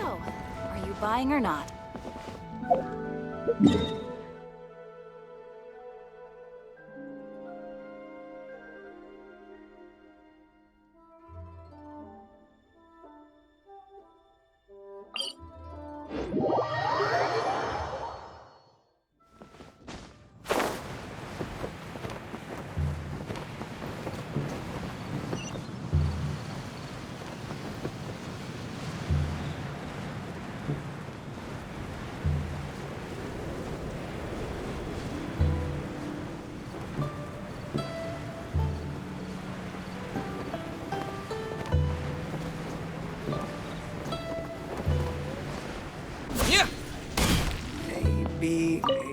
So, are you buying or not? Yeah. A, B, A.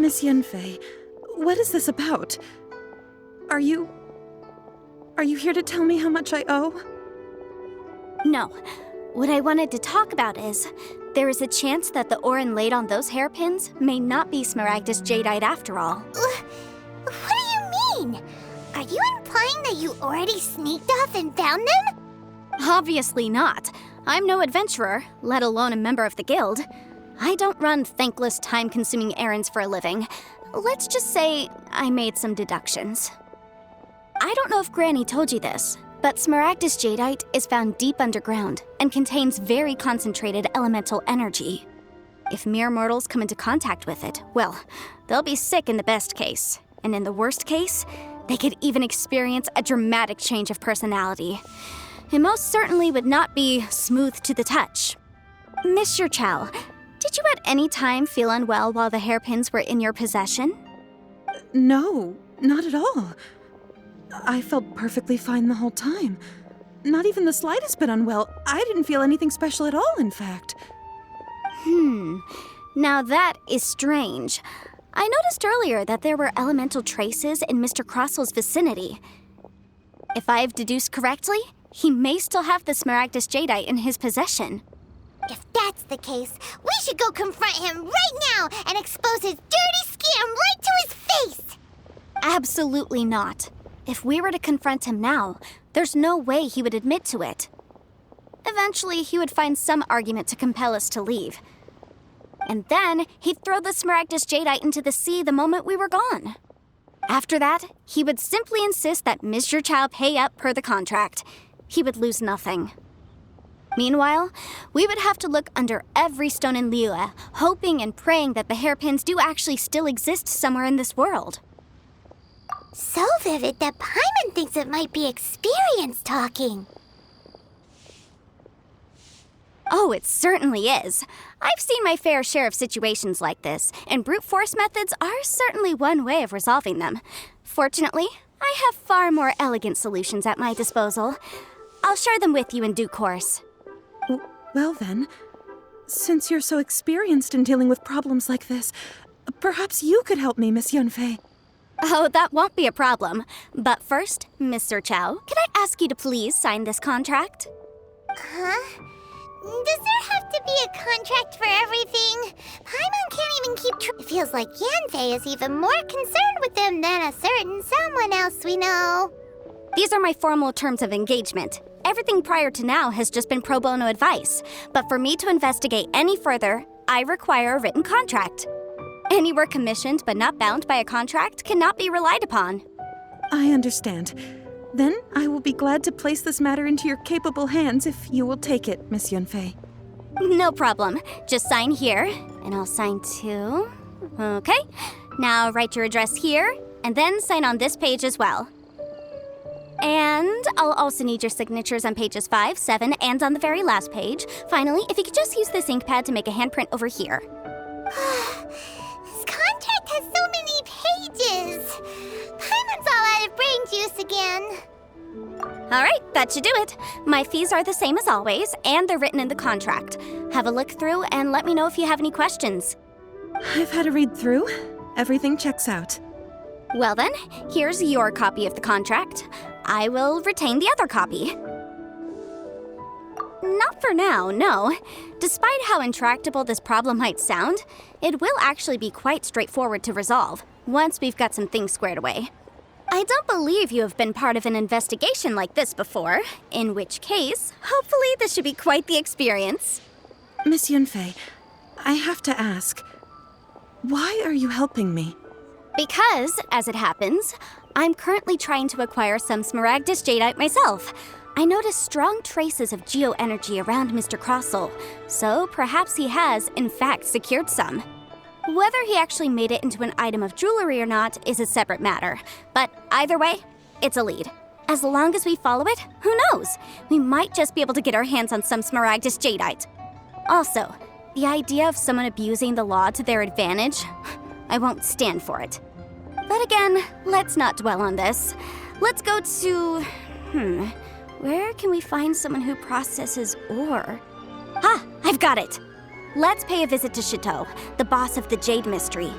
Miss Yanfei, what is this about? Are you here to tell me how much I owe? No. What I wanted to talk about is, there is a chance that the Orin laid on those hairpins may not be Smaragdus Jadeite after all. What do you mean? Are you implying that you already sneaked off and found them? Obviously not. I'm no adventurer, let alone a member of the guild. I don't run thankless, time-consuming errands for a living. Let's just say I made some deductions. I don't know if Granny told you this, but Smaragdus Jadeite is found deep underground and contains very concentrated elemental energy. If mere mortals come into contact with it, well, they'll be sick in the best case. And in the worst case, they could even experience a dramatic change of personality. It most certainly would not be smooth to the touch. Mr. Chow, did you at any time feel unwell while the hairpins were in your possession? No, not at all. I felt perfectly fine the whole time. Not even the slightest bit unwell. I didn't feel anything special at all, in fact. Now that is strange. I noticed earlier that there were elemental traces in Mr. Crossel's vicinity. If I've deduced correctly, he may still have the Smaragdus Jadeite in his possession. If that's the case, we should go confront him right now and expose his dirty scam right to his face! Absolutely not. If we were to confront him now, there's no way he would admit to it. Eventually, he would find some argument to compel us to leave. And then, he'd throw the Smaragdus Jadeite into the sea the moment we were gone. After that, he would simply insist that Mr. Chow pay up per the contract. He would lose nothing. Meanwhile, we would have to look under every stone in Liyue, hoping and praying that the hairpins do actually still exist somewhere in this world. So vivid that Paimon thinks it might be experience talking. Oh, it certainly is. I've seen my fair share of situations like this, and brute force methods are certainly one way of resolving them. Fortunately, I have far more elegant solutions at my disposal. I'll share them with you in due course. Well then, since you're so experienced in dealing with problems like this, perhaps you could help me, Miss Yanfei. Oh, that won't be a problem. But first, Mr. Chow, can I ask you to please sign this contract? Huh? Does there have to be a contract for everything? Paimon can't even keep It feels like Yanfei is even more concerned with them than a certain someone else we know. These are my formal terms of engagement. Everything prior to now has just been pro bono advice. But for me to investigate any further, I require a written contract. Any work commissioned but not bound by a contract cannot be relied upon. I understand. Then I will be glad to place this matter into your capable hands if you will take it, Miss Yanfei. No problem. Just sign here, and I'll sign too. Okay. Now write your address here, and then sign on this page as well. And I'll also need your signatures on pages 5, 7, and on the very last page. Finally, if you could just use this ink pad to make a handprint over here. This contract has so many pages. Paimon's all out of brain juice again. All right, that should do it. My fees are the same as always, and they're written in the contract. Have a look through and let me know if you have any questions. I've had a read through. Everything checks out. Well then, here's your copy of the contract. I will retain the other copy. Not for now, no. Despite how intractable this problem might sound, it will actually be quite straightforward to resolve, once we've got some things squared away. I don't believe you have been part of an investigation like this before, in which case, hopefully this should be quite the experience. Miss Yanfei, I have to ask, why are you helping me? Because, as it happens, I'm currently trying to acquire some Smaragdus Jadeite myself. I noticed strong traces of geoenergy around Mr. Crossel, so perhaps he has, in fact, secured some. Whether he actually made it into an item of jewelry or not is a separate matter, but either way, it's a lead. As long as we follow it, who knows? We might just be able to get our hands on some Smaragdus Jadeite. Also, the idea of someone abusing the law to their advantage, I won't stand for it. But again, let's not dwell on this. Let's go to... where can we find someone who processes ore? Ah, I've got it! Let's pay a visit to Chateau, the boss of the Jade Mystery.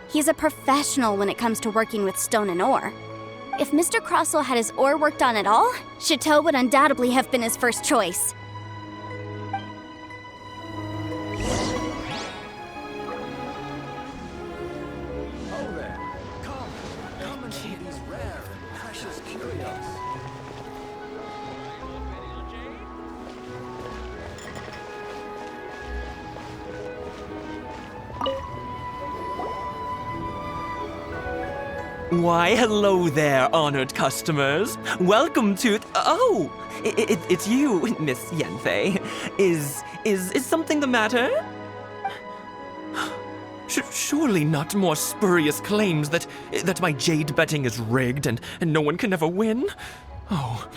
He's a professional when it comes to working with stone and ore. If Mr. Crossell had his ore worked on at all, Chateau would undoubtedly have been his first choice. Why, hello there, honored customers. Welcome to... Oh! It's you, Miss Yanfei. Is something the matter? Surely not more spurious claims that my jade betting is rigged and no one can ever win? Oh,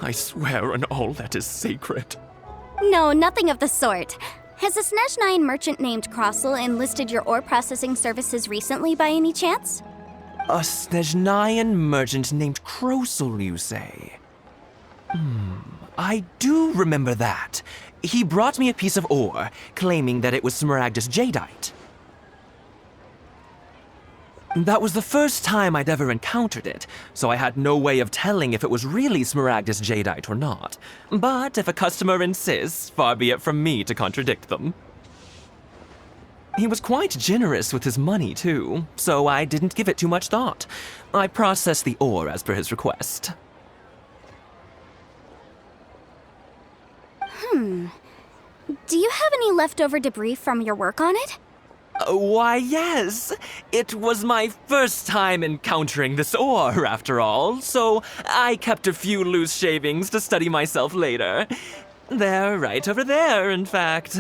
I swear on all that is sacred. No, nothing of the sort. Has a Snezhnine merchant named Crossell enlisted your ore processing services recently by any chance? A Snezhnine merchant named Crossell, you say? I do remember that. He brought me a piece of ore, claiming that it was Smaragdus jadeite. That was the first time I'd ever encountered it, so I had no way of telling if it was really Smaragdus jadeite or not. But if a customer insists, far be it from me to contradict them. He was quite generous with his money, too, so I didn't give it too much thought. I processed the ore as per his request. Do you have any leftover debris from your work on it? Why, yes. It was my first time encountering this ore, after all, so I kept a few loose shavings to study myself later. They're right over there, in fact.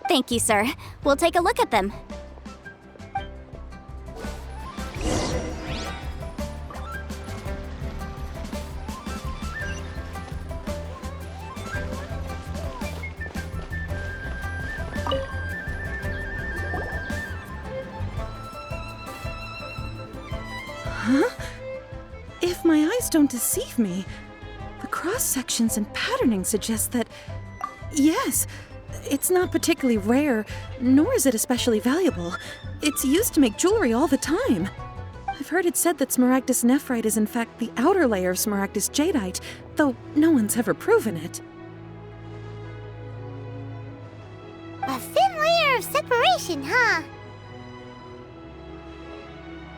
Thank you, sir. We'll take a look at them. If my eyes don't deceive me, the cross-sections and patterning suggest that, yes, it's not particularly rare, nor is it especially valuable. It's used to make jewelry all the time. I've heard it said that Smaragdus nephrite is in fact the outer layer of Smaragdus jadeite, though no one's ever proven it. A thin layer of separation, huh?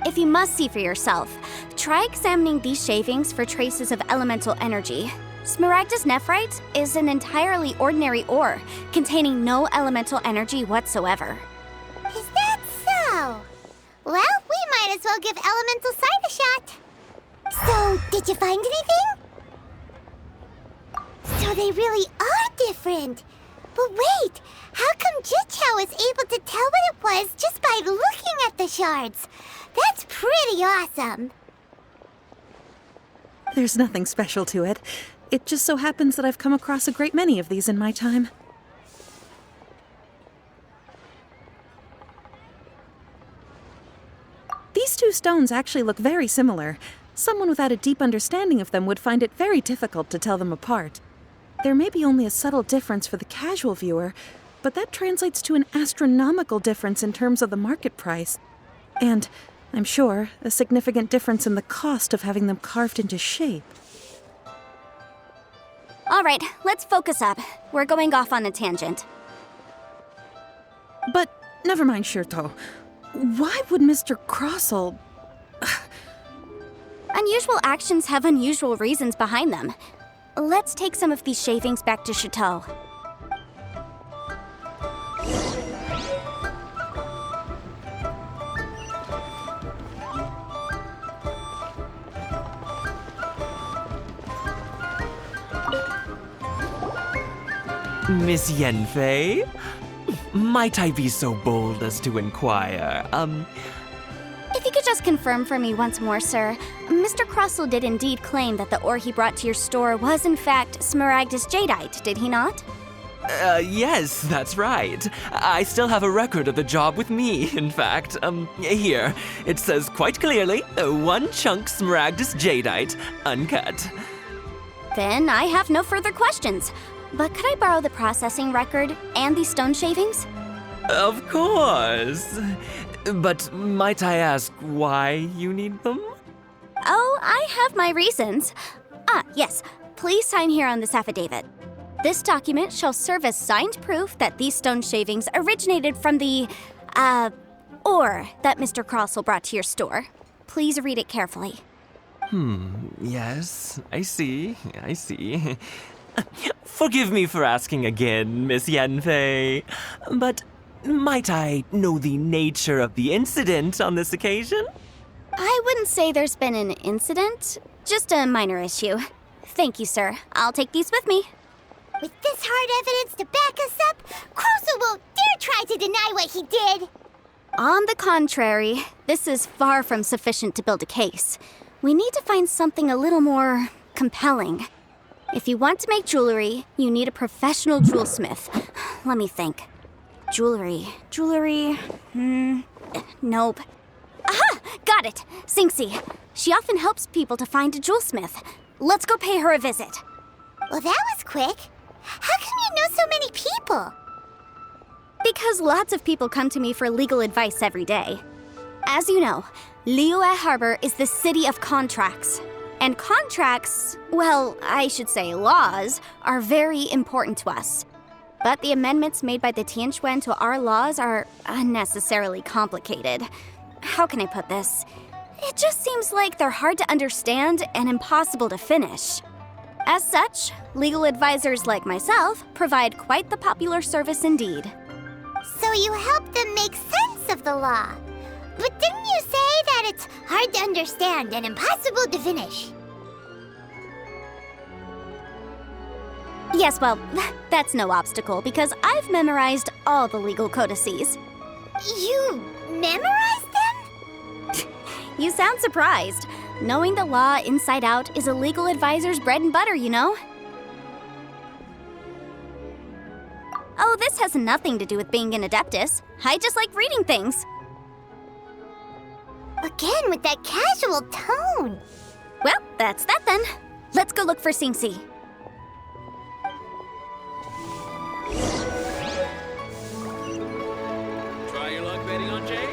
If you must see for yourself, try examining these shavings for traces of elemental energy. Smaragdus nephrite is an entirely ordinary ore, containing no elemental energy whatsoever. Is that so? Well, we might as well give elemental sight a shot. So, did you find anything? So they really are different. But wait, how come Jichao is able to tell what it was just by looking at the shards? That's pretty awesome. There's nothing special to it. It just so happens that I've come across a great many of these in my time. These two stones actually look very similar. Someone without a deep understanding of them would find it very difficult to tell them apart. There may be only a subtle difference for the casual viewer, but that translates to an astronomical difference in terms of the market price. And, I'm sure, a significant difference in the cost of having them carved into shape. All right, let's focus up. We're going off on a tangent. But never mind, Shirto. Why would Mr. Crossell... Unusual actions have unusual reasons behind them. Let's take some of these shavings back to Chateau. Miss Yanfei? Might I be so bold as to inquire, If you could just confirm for me once more, sir. Mr. Crossell did indeed claim that the ore he brought to your store was in fact Smaragdus jadeite, did he not? Yes, that's right. I still have a record of the job with me, in fact. Here. It says quite clearly, 1 chunk Smaragdus jadeite, uncut. Then I have no further questions. But could I borrow the processing record and these stone shavings? Of course. But might I ask why you need them? Oh, I have my reasons. Yes. Please sign here on this affidavit. This document shall serve as signed proof that these stone shavings originated from the, ore that Mr. Crossell brought to your store. Please read it carefully. Yes, I see. Forgive me for asking again, Miss Yanfei, but might I know the nature of the incident on this occasion? I wouldn't say there's been an incident, just a minor issue. Thank you, sir. I'll take these with me. With this hard evidence to back us up, Crossell won't dare try to deny what he did. On the contrary, this is far from sufficient to build a case. We need to find something a little more compelling. If you want to make jewelry, you need a professional jewelsmith. Let me think. Jewelry. Nope. Aha! Got it! Xingxi. She often helps people to find a jewelsmith. Let's go pay her a visit. Well, that was quick. How come you know so many people? Because lots of people come to me for legal advice every day. As you know, Liyue Harbor is the city of contracts. And contracts, well, I should say laws, are very important to us. But the amendments made by the Tianquan to our laws are unnecessarily complicated. How can I put this? It just seems like they're hard to understand and impossible to finish. As such, legal advisors like myself provide quite the popular service indeed. So you help them make sense of the law. But didn't you say that it's hard to understand and impossible to finish? Yes, well, that's no obstacle because I've memorized all the legal codices. You memorized them? You sound surprised. Knowing the law inside out is a legal advisor's bread and butter, you know? Oh, this has nothing to do with being an adeptus. I just like reading things. Again, with that casual tone. Well, that's that then. Let's go look for Xingxi. Try your luck betting on Jade?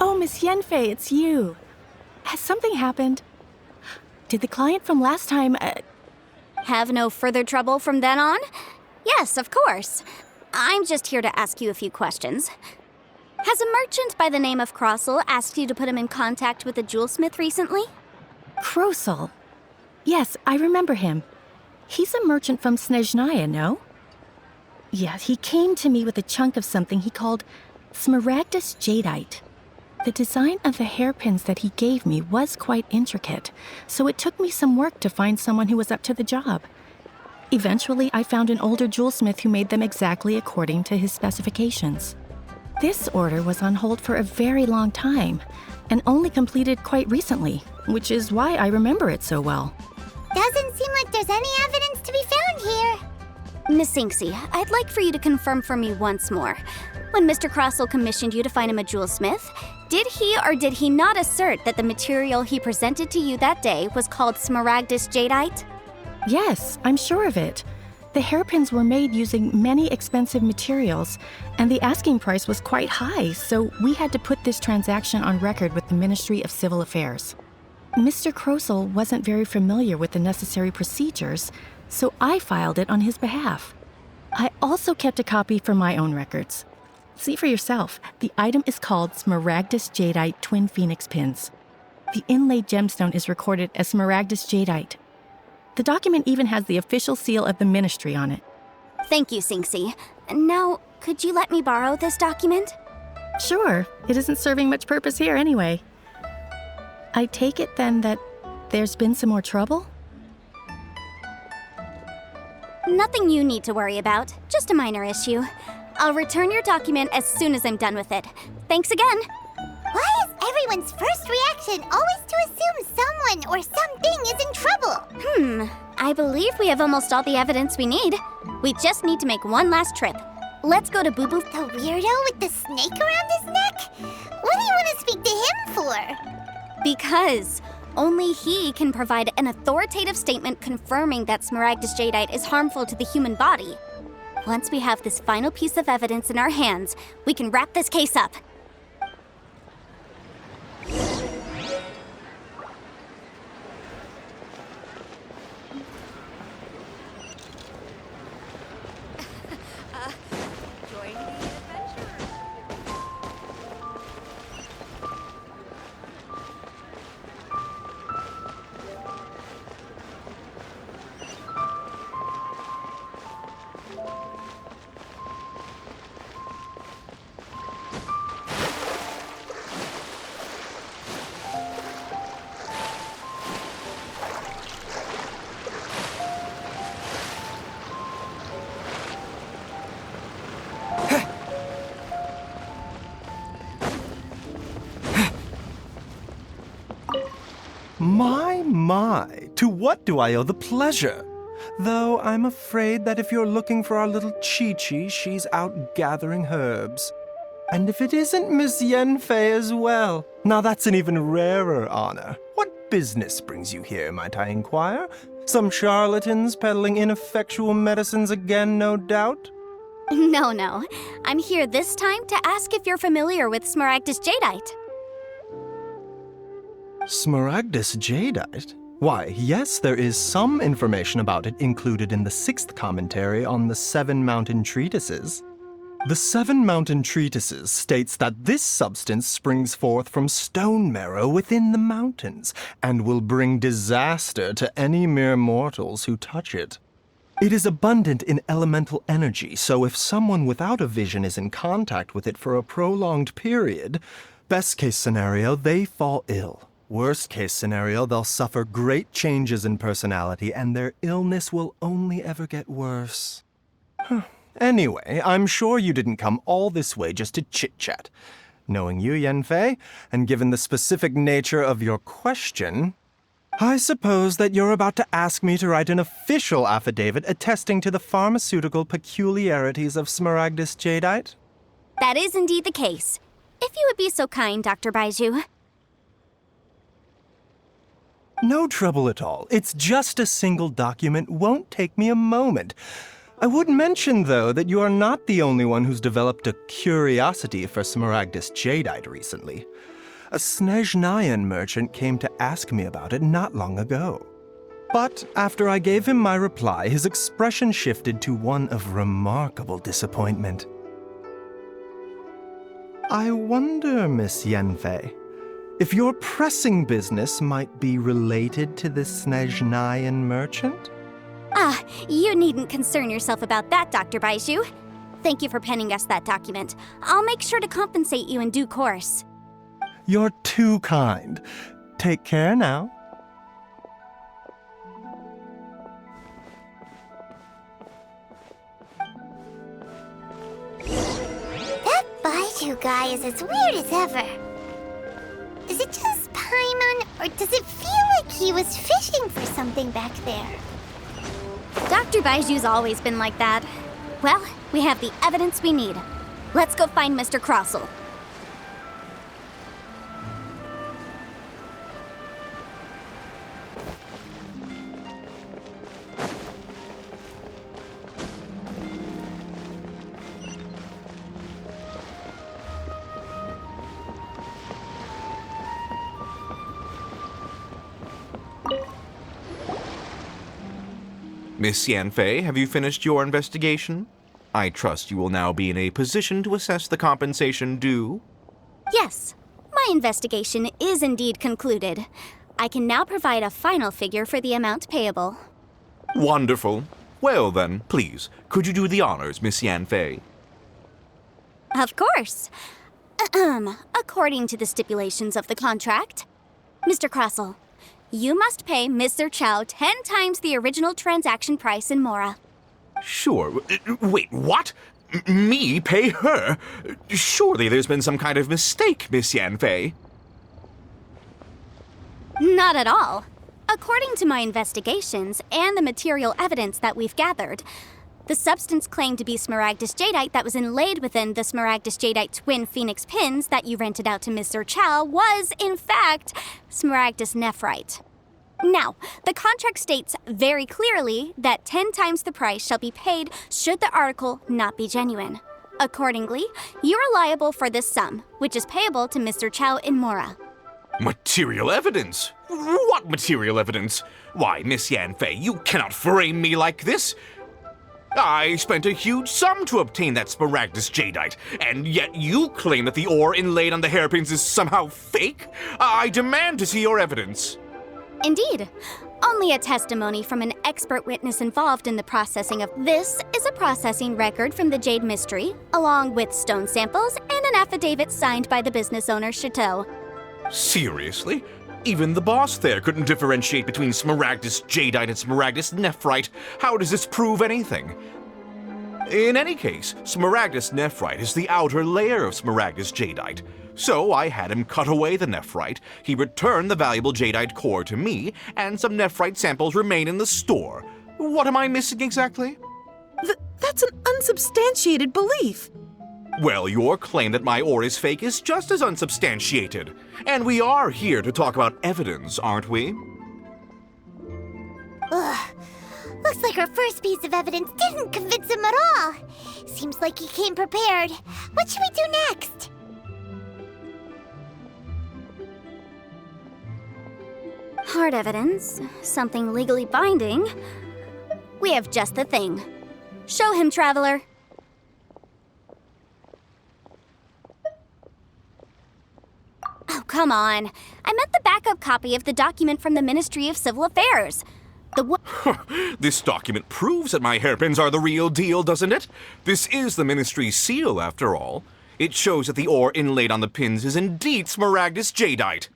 Oh, Miss Yanfei, it's you. Has something happened? Did the client from last time, Have no further trouble from then on? Yes, of course. I'm just here to ask you a few questions. Has a merchant by the name of Crossell asked you to put him in contact with a jewelsmith recently? Crossell? Yes, I remember him. He's a merchant from Snezhnaya, no? Yeah, he came to me with a chunk of something he called Smaragdus Jadeite. The design of the hairpins that he gave me was quite intricate, so it took me some work to find someone who was up to the job. Eventually, I found an older jewelsmith who made them exactly according to his specifications. This order was on hold for a very long time, and only completed quite recently, which is why I remember it so well. Doesn't seem like there's any evidence to be found here. Miss Xingxi, I'd like for you to confirm for me once more. When Mr. Crossell commissioned you to find him a jewelsmith, did he or did he not assert that the material he presented to you that day was called Smaragdus Jadeite? Yes, I'm sure of it. The hairpins were made using many expensive materials, and the asking price was quite high, so we had to put this transaction on record with the Ministry of Civil Affairs. Mr. Crossell wasn't very familiar with the necessary procedures, so I filed it on his behalf. I also kept a copy for my own records. See for yourself, the item is called Smaragdus Jadeite Twin Phoenix Pins. The inlaid gemstone is recorded as Smaragdus Jadeite. The document even has the official seal of the ministry on it. Thank you, Xingxi. Now, could you let me borrow this document? Sure, it isn't serving much purpose here anyway. I take it then that there's been some more trouble? Nothing you need to worry about, just a minor issue. I'll return your document as soon as I'm done with it. Thanks again. Why is everyone's first reaction always to assume someone or something is in trouble? I believe we have almost all the evidence we need. We just need to make one last trip. Let's go to Boo Boo. The weirdo with the snake around his neck? What do you want to speak to him for? Because only he can provide an authoritative statement confirming that Smaragdus Jadeite is harmful to the human body. Once we have this final piece of evidence in our hands, we can wrap this case up. Join the adventure. My, to what do I owe the pleasure? Though I'm afraid that if you're looking for our little Chi-Chi, she's out gathering herbs. And if it isn't Miss Yanfei as well, now that's an even rarer honor. What business brings you here, might I inquire? Some charlatans peddling ineffectual medicines again, no doubt? No. I'm here this time to ask if you're familiar with Smaragdus Jadeite. Smaragdus Jadeite? Why, yes, there is some information about it included in the 6th commentary on the 7 Mountain Treatises. The 7 Mountain Treatises states that this substance springs forth from stone marrow within the mountains, and will bring disaster to any mere mortals who touch it. It is abundant in elemental energy, so if someone without a vision is in contact with it for a prolonged period, best case scenario, they fall ill. Worst case scenario, they'll suffer great changes in personality and their illness will only ever get worse. Anyway, I'm sure you didn't come all this way just to chit-chat. Knowing you, Yanfei, and given the specific nature of your question, I suppose that you're about to ask me to write an official affidavit attesting to the pharmaceutical peculiarities of Smaragdus Jadeite? That is indeed the case. If you would be so kind, Dr. Baiju. No trouble at all. It's just a single document. Won't take me a moment. I would mention, though, that you are not the only one who's developed a curiosity for Smaragdus Jadeite recently. A Snezhnayan merchant came to ask me about it not long ago. But after I gave him my reply, his expression shifted to one of remarkable disappointment. I wonder, Miss Yanfei, if your pressing business might be related to this Snezhnayan merchant? You needn't concern yourself about that, Dr. Baiju. Thank you for penning us that document. I'll make sure to compensate you in due course. You're too kind. Take care now. That Baiju guy is as weird as ever. Is it just Paimon, or does it feel like he was fishing for something back there? Dr. Baiju's always been like that. Well, we have the evidence we need. Let's go find Mr. Crossell. Miss Yanfei, have you finished your investigation? I trust you will now be in a position to assess the compensation due. Yes, my investigation is indeed concluded. I can now provide a final figure for the amount payable. Wonderful. Well then, please, could you do the honors, Miss Yanfei? Of course. According to the stipulations of the contract, Mr. Crossell, you must pay Mr. Chow 10 times the original transaction price in Mora. Sure. Wait, what? Me pay her? Surely there's been some kind of mistake, Miss Yanfei. Not at all. According to my investigations and the material evidence that we've gathered, the substance claimed to be smaragdus jadeite that was inlaid within the smaragdus jadeite twin phoenix pins that you rented out to Mr. Chow was, in fact, smaragdus nephrite. Now, the contract states very clearly that 10 times the price shall be paid should the article not be genuine. Accordingly, you are liable for this sum, which is payable to Mr. Chow in Mora. Material evidence? What material evidence? Why, Miss Yanfei, you cannot frame me like this. I spent a huge sum to obtain that smaragdus jadeite, and yet you claim that the ore inlaid on the hairpins is somehow fake? I demand to see your evidence. Indeed. Only a testimony from an expert witness involved in the processing of this is a processing record from the Jade Mystery, along with stone samples and an affidavit signed by the business owner, Chateau. Seriously? Even the boss there couldn't differentiate between smaragdus jadeite and smaragdus nephrite. How does this prove anything? In any case, smaragdus nephrite is the outer layer of smaragdus jadeite. So I had him cut away the nephrite, he returned the valuable jadeite core to me, and some nephrite samples remain in the store. What am I missing exactly? That's an unsubstantiated belief. Well, your claim that my ore is fake is just as unsubstantiated. And we are here to talk about evidence, aren't we? Ugh. Looks like our first piece of evidence didn't convince him at all. Seems like he came prepared. What should we do next? Hard evidence, something legally binding. We have just the thing. Show him, Traveler. Oh, come on. I meant the backup copy of the document from the Ministry of Civil Affairs. This document proves that my hairpins are the real deal, doesn't it? This is the Ministry's seal, after all. It shows that the ore inlaid on the pins is indeed smaragdus jadeite.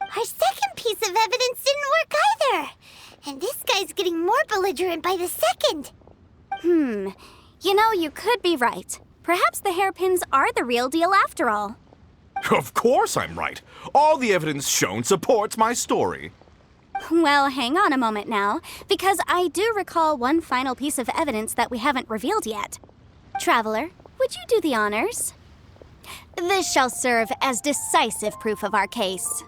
Our second piece of evidence didn't work either. And this guy's getting more belligerent by the second. You know, you could be right. Perhaps the hairpins are the real deal after all. Of course I'm right. All the evidence shown supports my story. Well, hang on a moment now, because I do recall one final piece of evidence that we haven't revealed yet. Traveler, would you do the honors? This shall serve as decisive proof of our case.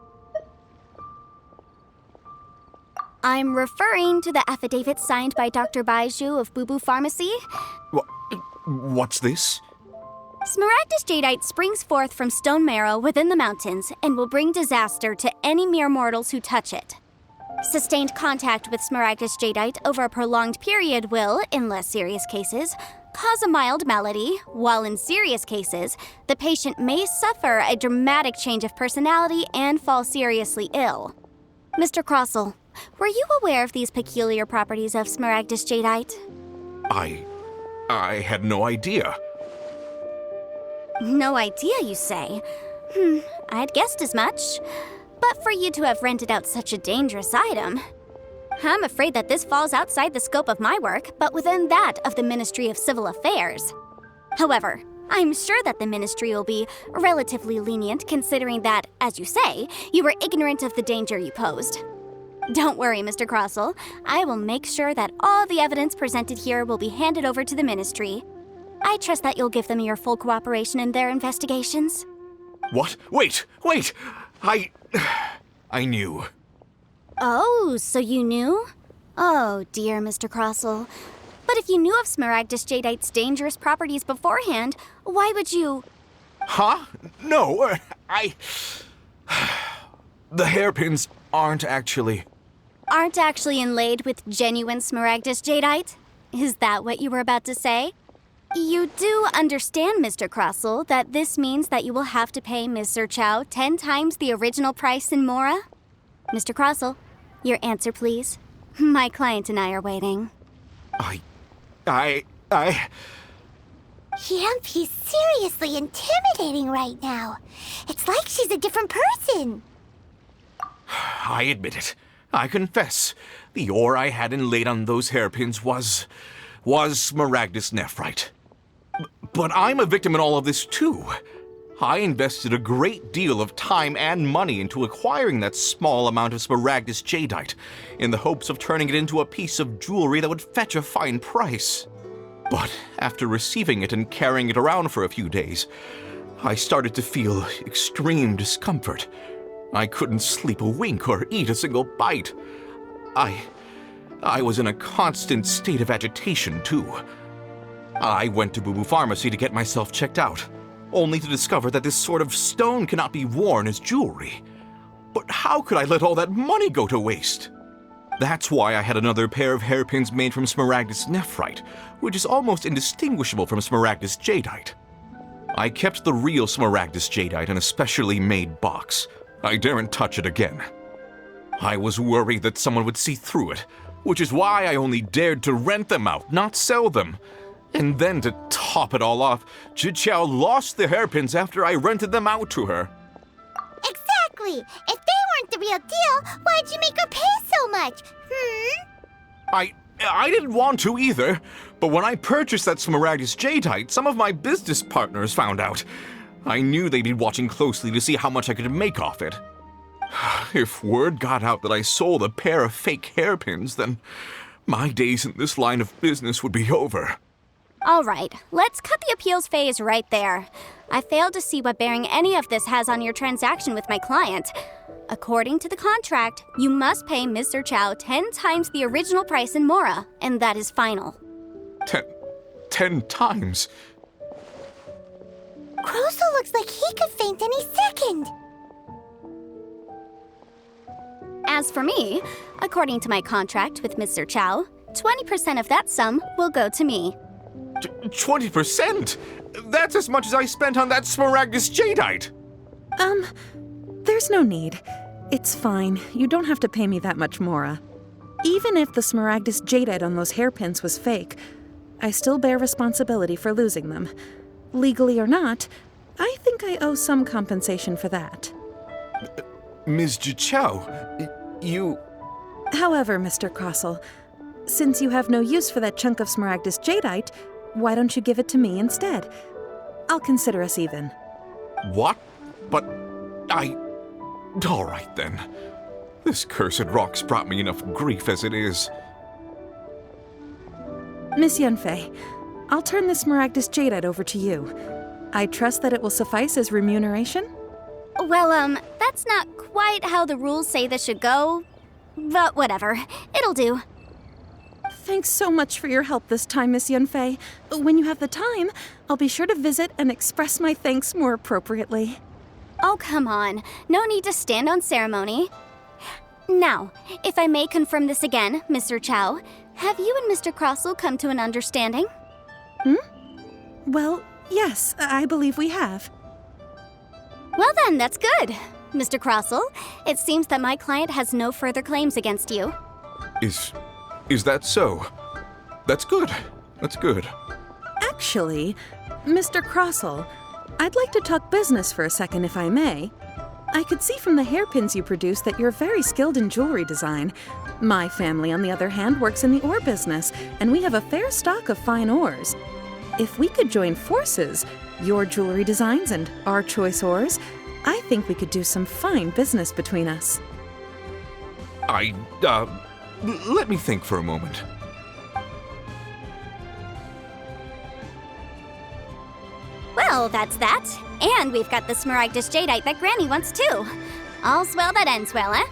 I'm referring to the affidavit signed by Dr. Baiju of Boo Boo Pharmacy. What's this? Smaragdus jadeite springs forth from stone marrow within the mountains and will bring disaster to any mere mortals who touch it. Sustained contact with smaragdus jadeite over a prolonged period will, in less serious cases, cause a mild malady, while in serious cases, the patient may suffer a dramatic change of personality and fall seriously ill. Mr. Crossell, were you aware of these peculiar properties of smaragdus jadeite? I had no idea. No idea, you say? I'd guessed as much. But for you to have rented out such a dangerous item, I'm afraid that this falls outside the scope of my work, but within that of the Ministry of Civil Affairs. However, I'm sure that the Ministry will be relatively lenient considering that, as you say, you were ignorant of the danger you posed. Don't worry, Mr. Crossell. I will make sure that all the evidence presented here will be handed over to the Ministry. I trust that you'll give them your full cooperation in their investigations. What? Wait! I knew. Oh, so you knew? Oh, dear Mr. Crossell. But if you knew of smaragdus jadeite's dangerous properties beforehand, why would you... Huh? No, The hairpins aren't actually inlaid with genuine smaragdus jadeite? Is that what you were about to say? You do understand, Mr. Crossell, that this means that you will have to pay Mr. Chow 10 times the original price in Mora? Mr. Crossell, your answer, please. My client and I are waiting. Yanfei's seriously intimidating right now. It's like she's a different person. I admit it. I confess, the ore I had inlaid on those hairpins was Smaragdus nephrite. But I'm a victim in all of this too. I invested a great deal of time and money into acquiring that small amount of Smaragdus jadeite, in the hopes of turning it into a piece of jewelry that would fetch a fine price. But after receiving it and carrying it around for a few days, I started to feel extreme discomfort. I couldn't sleep a wink or eat a single bite. I was in a constant state of agitation too. I went to Boo Boo Pharmacy to get myself checked out, only to discover that this sort of stone cannot be worn as jewelry. But how could I let all that money go to waste? That's why I had another pair of hairpins made from Smaragdus nephrite, which is almost indistinguishable from Smaragdus jadeite. I kept the real Smaragdus jadeite in a specially made box. I daren't touch it again. I was worried that someone would see through it, which is why I only dared to rent them out, not sell them. And then to top it all off, Jiqiao lost the hairpins after I rented them out to her. Exactly! If they weren't the real deal, why'd you make her pay so much? I didn't want to either, but when I purchased that Smaragdus jadeite, some of my business partners found out. I knew they'd be watching closely to see how much I could make off it. If word got out that I sold a pair of fake hairpins, then my days in this line of business would be over. All right, let's cut the appeals phase right there. I failed to see what bearing any of this has on your transaction with my client. According to the contract, you must pay Mr. Chow 10 times the original price in Mora, and that is final. 10 times? Croso looks like he could faint any second. As for me, according to my contract with Mr. Chow, 20% of that sum will go to me. 20%? That's as much as I spent on that Smaragdus jadeite! There's no need. It's fine. You don't have to pay me that much, Mora. Even if the Smaragdus jadeite on those hairpins was fake, I still bear responsibility for losing them. Legally or not, I think I owe some compensation for that. Ms. Jiqiao, you... However, Mr. Crossell, since you have no use for that chunk of Smaragdus jadeite, why don't you give it to me instead? I'll consider us even. What? But all right then. This cursed rock's brought me enough grief as it is. Miss Yanfei, I'll turn this Smaragdus jadeite over to you. I trust that it will suffice as remuneration? Well, that's not quite how the rules say this should go. But whatever, it'll do. Thanks so much for your help this time, Miss Yanfei. When you have the time, I'll be sure to visit and express my thanks more appropriately. Oh, come on. No need to stand on ceremony. Now, if I may confirm this again, Mr. Chow, have you and Mr. Crossell come to an understanding? Well, yes, I believe we have. Well then, that's good. Mr. Crossell, it seems that my client has no further claims against you. Is that so? That's good. That's good. Actually, Mr. Crossell, I'd like to talk business for a second if I may. I could see from the hairpins you produce that you're very skilled in jewelry design. My family, on the other hand, works in the ore business, and we have a fair stock of fine ores. If we could join forces, your jewelry designs and our choice ores, I think we could do some fine business between us. Let me think for a moment. Well, that's that. And we've got the Smaragdus jadeite that Granny wants too. All's well that ends well, eh?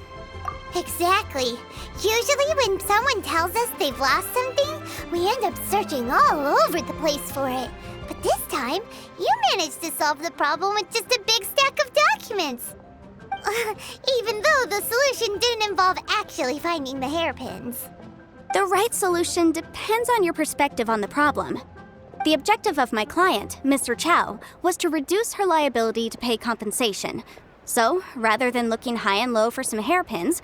Exactly. Usually when someone tells us they've lost something, we end up searching all over the place for it. But this time, you managed to solve the problem with just a big stack of documents. Even though the solution didn't involve actually finding the hairpins. The right solution depends on your perspective on the problem. The objective of my client, Mr. Chow, was to reduce her liability to pay compensation. So, rather than looking high and low for some hairpins,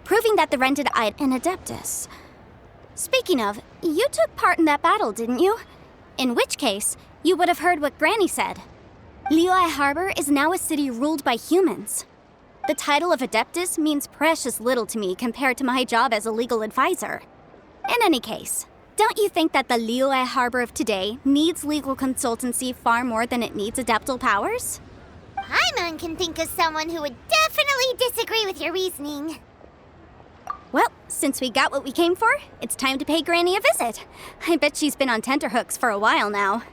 proving that the rented item an adeptus. Speaking of, you took part in that battle, didn't you? In which case, you would have heard what Granny said. Liyue Harbor is now a city ruled by humans. The title of Adeptus means precious little to me compared to my job as a legal advisor. In any case, don't you think that the Liyue Harbor of today needs legal consultancy far more than it needs adeptal powers? Paimon can think of someone who would definitely disagree with your reasoning. Well, since we got what we came for, it's time to pay Granny a visit. I bet she's been on tenterhooks for a while now.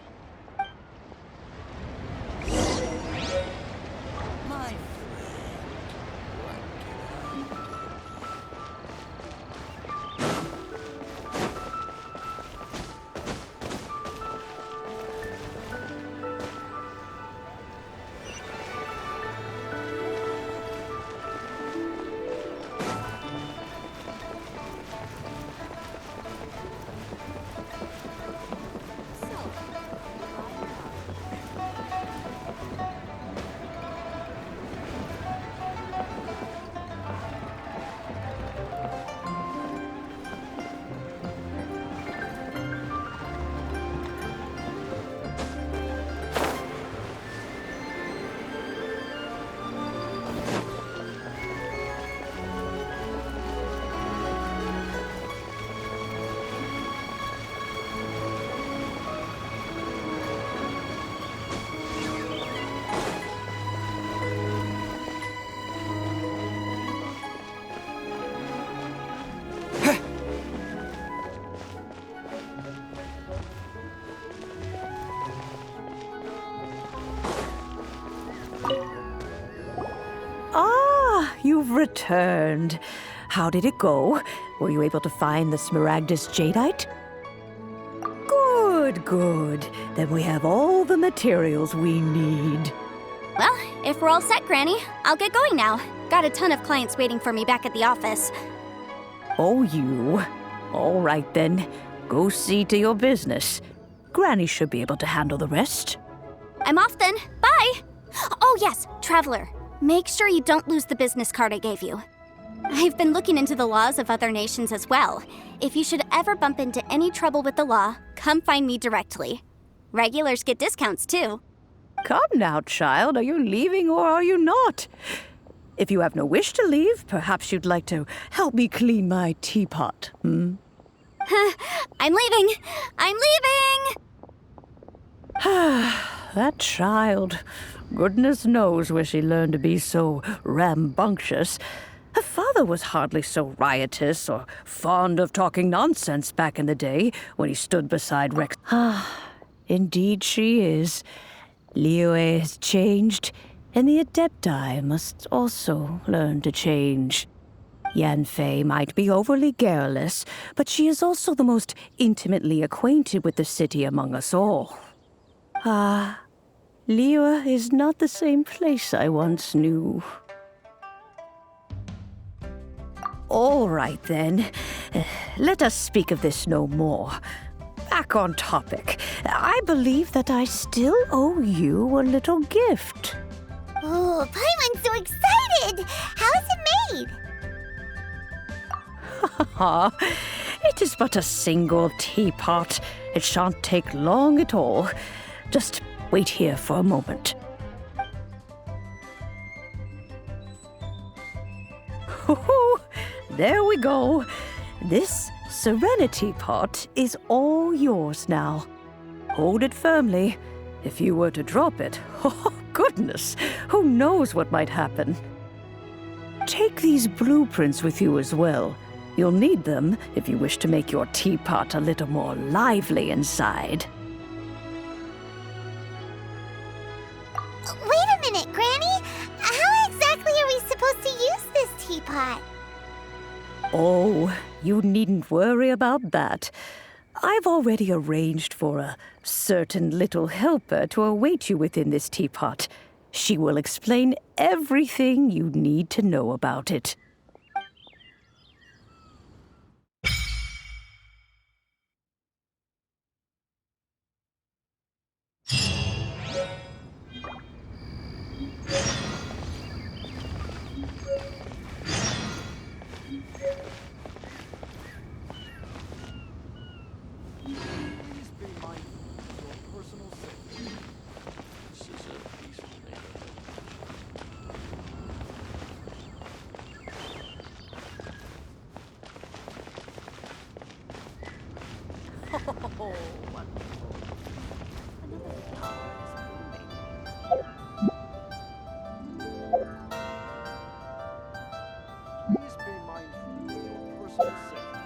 You've returned. How did it go? Were you able to find the Smaragdus Jadeite? Good, good. Then we have all the materials we need. Well, if we're all set, Granny, I'll get going now. Got a ton of clients waiting for me back at the office. Oh, you. All right, then. Go see to your business. Granny should be able to handle the rest. I'm off then. Bye! Oh, yes, Traveler. Make sure you don't lose the business card I gave you. I've been looking into the laws of other nations as well. If you should ever bump into any trouble with the law, come find me directly. Regulars get discounts, too. Come now, child. Are you leaving or are you not? If you have no wish to leave, perhaps you'd like to help me clean my teapot, hmm? I'm leaving! I'm leaving! That child. Goodness knows where she learned to be so rambunctious. Her father was hardly so riotous or fond of talking nonsense back in the day when he stood beside Rex. Indeed she is. Liyue has changed, and the Adepti must also learn to change. Yanfei might be overly garrulous, but she is also the most intimately acquainted with the city among us all. Liyue is not the same place I once knew. All right, then. Let us speak of this no more. Back on topic. I believe that I still owe you a little gift. Oh, Paimon's so excited! How is it made? It is but a single teapot. It shan't take long at all. Just wait here for a moment. There we go. This Serenity pot is all yours now. Hold it firmly. If you were to drop it, oh goodness, who knows what might happen. Take these blueprints with you as well. You'll need them if you wish to make your teapot a little more lively inside. Wait a minute, Granny! How exactly are we supposed to use this teapot? Oh, you needn't worry about that. I've already arranged for a certain little helper to await you within this teapot. She will explain everything you need to know about it. Oh, wonderful. Another flower is blooming. Please be mindful of your personal safety.